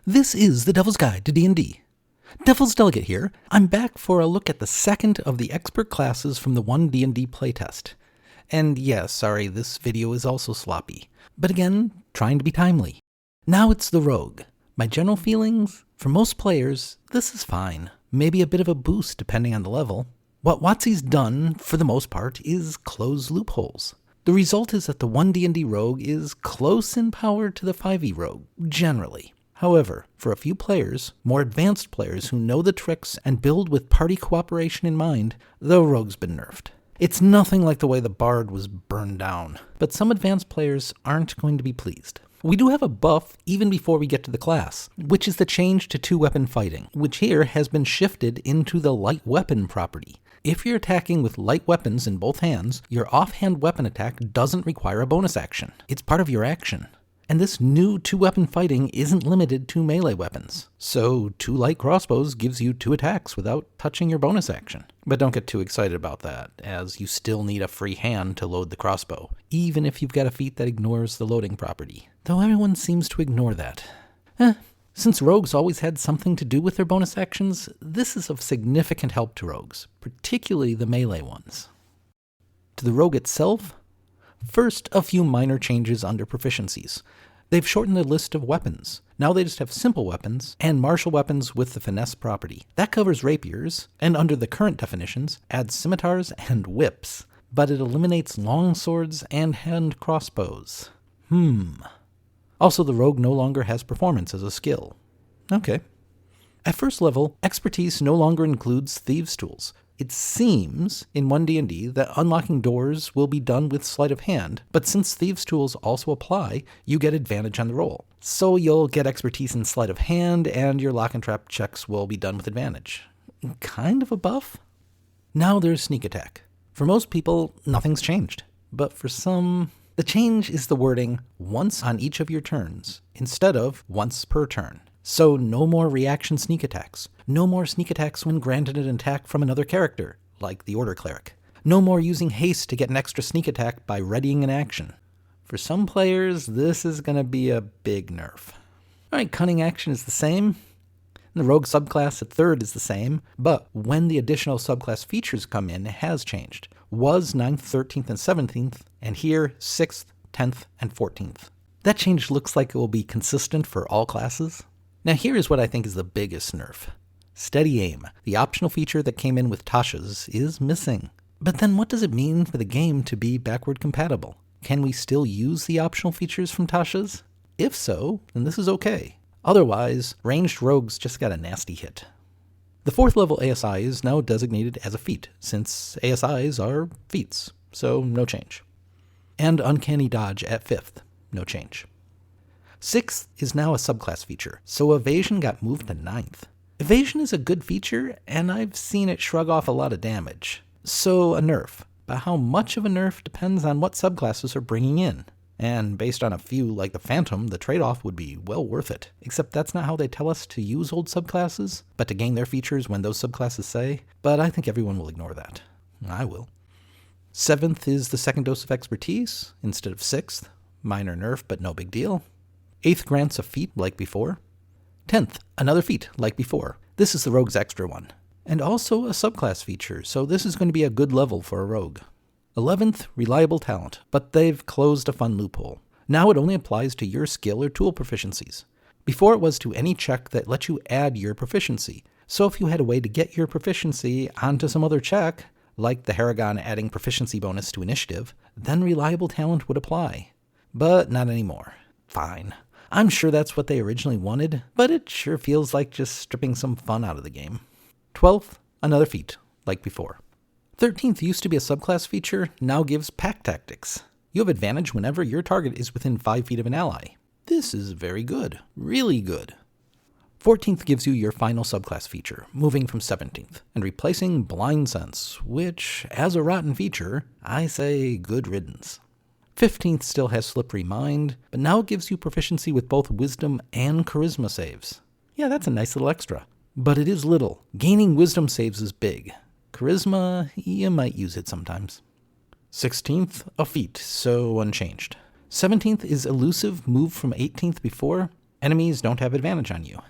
This is the Devil's Guide to D&D. Devil's Delegate here. I'm back for a look at the second of the expert classes from the One D&D playtest. And yeah, sorry, this video is also sloppy. But again, trying to be timely. Now it's the Rogue. My general feelings? For most players, this is fine. Maybe a bit of a boost depending on the level. What WotC's done, for the most part, is close loopholes. The result is that the One D&D Rogue is close in power to the 5e Rogue, generally. However, for a few players, more advanced players who know the tricks and build with party cooperation in mind, the Rogue's been nerfed. It's nothing like the way the Bard was burned down, but some advanced players aren't going to be pleased. We do have a buff even before we get to the class, which is the change to 2-weapon fighting, which here has been shifted into the light weapon property. If you're attacking with light weapons in both hands, your offhand weapon attack doesn't require a bonus action. It's part of your action. And this new 2-weapon fighting isn't limited to melee weapons. So 2 light crossbows gives you 2 attacks without touching your bonus action. But don't get too excited about that, as you still need a free hand to load the crossbow, even if you've got a feat that ignores the loading property. Though everyone seems to ignore that. Since rogues always had something to do with their bonus actions, this is of significant help to rogues, particularly the melee ones. To the rogue itself? First, a few minor changes under proficiencies. They've shortened the list of weapons. Now they just have simple weapons and martial weapons with the finesse property. That covers rapiers, and under the current definitions, adds scimitars and whips. But it eliminates long swords and hand crossbows. Also, the rogue no longer has performance as a skill. Okay. At first level, expertise no longer includes thieves' tools. It seems, in One D&D, that unlocking doors will be done with sleight of hand, but since thieves' tools also apply, you get advantage on the roll. So you'll get expertise in sleight of hand, and your lock and trap checks will be done with advantage. Kind of a buff? Now there's sneak attack. For most people, nothing's changed. But for some, the change is the wording, once on each of your turns, instead of once per turn. So no more reaction sneak attacks. No more sneak attacks when granted an attack from another character, like the Order Cleric. No more using haste to get an extra sneak attack by readying an action. For some players, this is going to be a big nerf. Alright, cunning action is the same. The rogue subclass at 3rd is the same, but when the additional subclass features come in, it has changed. Was 9th, 13th, and 17th, and here 6th, 10th, and 14th. That change looks like it will be consistent for all classes. Now here is what I think is the biggest nerf. Steady aim, the optional feature that came in with Tasha's, is missing. But then what does it mean for the game to be backward compatible? Can we still use the optional features from Tasha's? If so, then this is okay. Otherwise, ranged rogues just got a nasty hit. The 4th level ASI is now designated as a feat, since ASIs are feats, so no change. And Uncanny Dodge at 5th, no change. 6th is now a subclass feature, so Evasion got moved to 9th. Evasion is a good feature, and I've seen it shrug off a lot of damage. So a nerf, but how much of a nerf depends on what subclasses are bringing in. And based on a few like the Phantom, the trade-off would be well worth it. Except that's not how they tell us to use old subclasses, but to gain their features when those subclasses say. But I think everyone will ignore that. I will. 7th is the 2nd dose of expertise, instead of 6th. Minor nerf, but no big deal. 8th grants a feat, like before. 10th, another feat, like before. This is the rogue's extra one. And also a subclass feature, so this is going to be a good level for a rogue. 11th, reliable talent, but they've closed a fun loophole. Now it only applies to your skill or tool proficiencies. Before it was to any check that lets you add your proficiency. So if you had a way to get your proficiency onto some other check, like the Haragon adding proficiency bonus to initiative, then reliable talent would apply. But not anymore. Fine. I'm sure that's what they originally wanted, but it sure feels like just stripping some fun out of the game. 12th, another feat, like before. 13th used to be a subclass feature, now gives pack tactics. You have advantage whenever your target is within 5 feet of an ally. This is very good. Really good. 14th gives you your final subclass feature, moving from 17th, and replacing Blind Sense, which, as a rotten feature, I say good riddance. 15th still has Slippery Mind, but now it gives you proficiency with both Wisdom and Charisma saves. Yeah, that's a nice little extra. But it is little. Gaining Wisdom saves is big. Charisma, you might use it sometimes. 16th, a feat, so unchanged. 17th is Elusive, moved from 18th before. Enemies don't have advantage on you.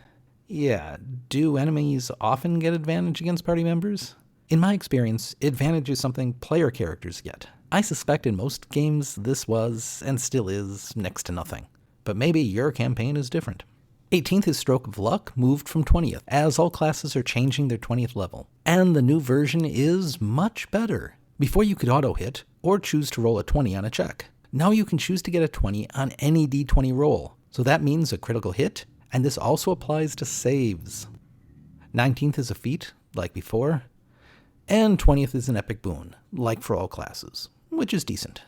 Yeah, do enemies often get advantage against party members? In my experience, advantage is something player characters get. I suspect in most games this was, and still is, next to nothing. But maybe your campaign is different. 18th is Stroke of Luck, moved from 20th, as all classes are changing their 20th level. And the new version is much better. Before you could auto-hit, or choose to roll a 20 on a check. Now you can choose to get a 20 on any d20 roll, so that means a critical hit, and this also applies to saves. 19th is a feat, like before, and 20th is an epic boon, like for all classes, which is decent.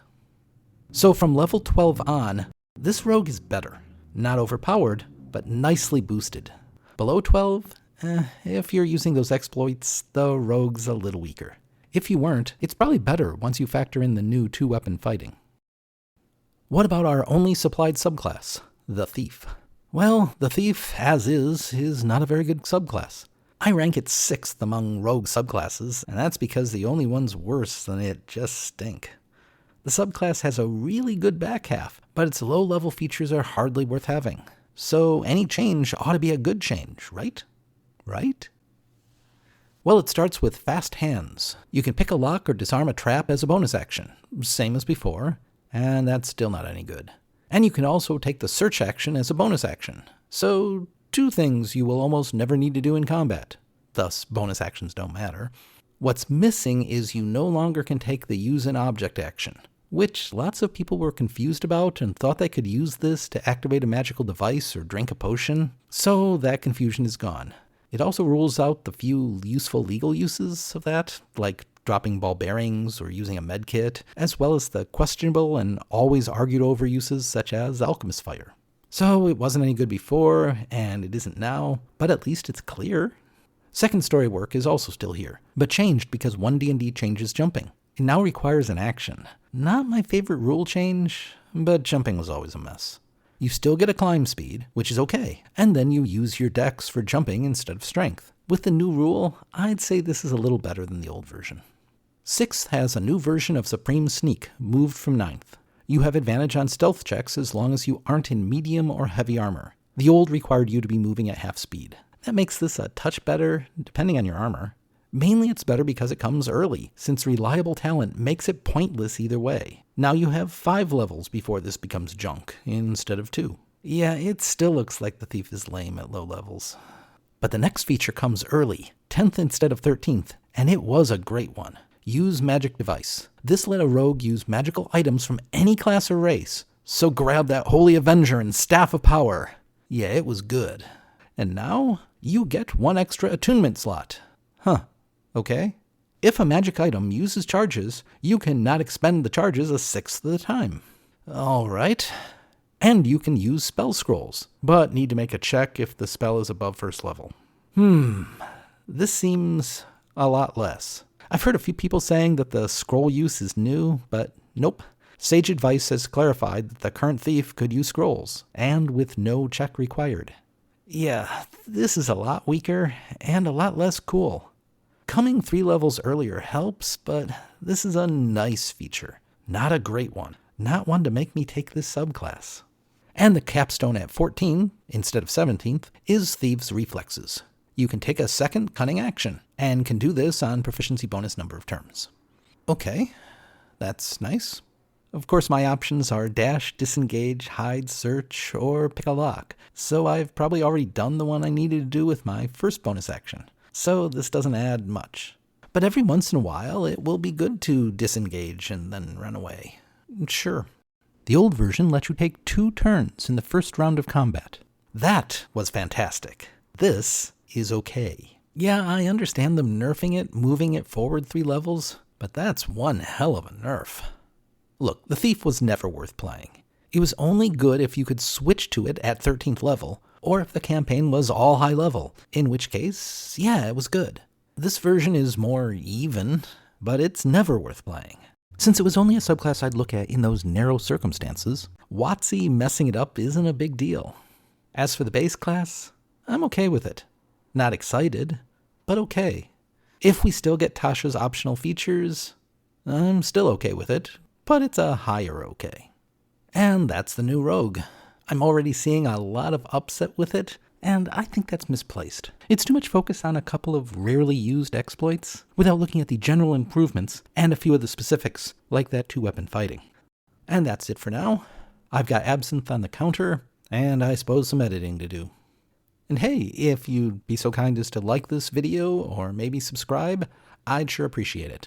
So from level 12 on, this rogue is better. Not overpowered, but nicely boosted. Below 12, if you're using those exploits, the rogue's a little weaker. If you weren't, it's probably better once you factor in the new 2-weapon fighting. What about our only supplied subclass, the Thief? Well, the Thief, as is not a very good subclass. I rank it 6th among rogue subclasses, and that's because the only ones worse than it just stink. The subclass has a really good back half, but its low-level features are hardly worth having. So any change ought to be a good change, right? Right? Well, it starts with fast hands. You can pick a lock or disarm a trap as a bonus action, same as before, and that's still not any good. And you can also take the search action as a bonus action. So 2 things you will almost never need to do in combat. Thus, bonus actions don't matter. What's missing is you no longer can take the use an object action, which lots of people were confused about and thought they could use this to activate a magical device or drink a potion, so that confusion is gone. It also rules out the few useful legal uses of that, like dropping ball bearings or using a medkit, as well as the questionable and always argued over uses such as Alchemist Fire. So it wasn't any good before, and it isn't now, but at least it's clear. Second story work is also still here, but changed because One D&D changes jumping. It now requires an action. Not my favorite rule change, but jumping was always a mess. You still get a climb speed, which is okay, and then you use your dex for jumping instead of strength. With the new rule, I'd say this is a little better than the old version. 6th has a new version of Supreme Sneak, moved from 9th. You have advantage on stealth checks as long as you aren't in medium or heavy armor. The old required you to be moving at half speed. That makes this a touch better, depending on your armor. Mainly it's better because it comes early, since reliable talent makes it pointless either way. Now you have 5 levels before this becomes junk, instead of 2. Yeah, it still looks like the Thief is lame at low levels. But the next feature comes early, 10th instead of 13th, and it was a great one. Use Magic Device. This let a rogue use magical items from any class or race, so grab that Holy Avenger and Staff of Power. Yeah, it was good. And now, you get 1 extra attunement slot. Huh, okay. If a magic item uses charges, you can not expend the charges a 6th of the time. Alright. And you can use spell scrolls, but need to make a check if the spell is above 1st level. This seems a lot less. I've heard a few people saying that the scroll use is new, but nope. Sage Advice has clarified that the current Thief could use scrolls, and with no check required. Yeah, this is a lot weaker, and a lot less cool. Coming 3 levels earlier helps, but this is a nice feature. Not a great one. Not one to make me take this subclass. And the capstone at 14, instead of 17th, is Thieves' Reflexes. You can take a second cunning action, and can do this on proficiency bonus number of turns. Okay, that's nice. Of course my options are dash, disengage, hide, search, or pick a lock, so I've probably already done the one I needed to do with my first bonus action, so this doesn't add much. But every once in a while it will be good to disengage and then run away. Sure. The old version let you take 2 turns in the first round of combat. That was fantastic. This is okay. Yeah, I understand them nerfing it, moving it forward 3 levels, but that's one hell of a nerf. Look, the Thief was never worth playing. It was only good if you could switch to it at 13th level, or if the campaign was all high level, in which case, yeah, it was good. This version is more even, but it's never worth playing. Since it was only a subclass I'd look at in those narrow circumstances, WotC messing it up isn't a big deal. As for the base class, I'm okay with it. Not excited, but okay. If we still get Tasha's optional features, I'm still okay with it, but it's a higher okay. And that's the new rogue. I'm already seeing a lot of upset with it, and I think that's misplaced. It's too much focus on a couple of rarely used exploits, without looking at the general improvements and a few of the specifics, like that 2-weapon fighting. And that's it for now. I've got Absinthe on the counter, and I suppose some editing to do. And hey, if you'd be so kind as to like this video, or maybe subscribe, I'd sure appreciate it.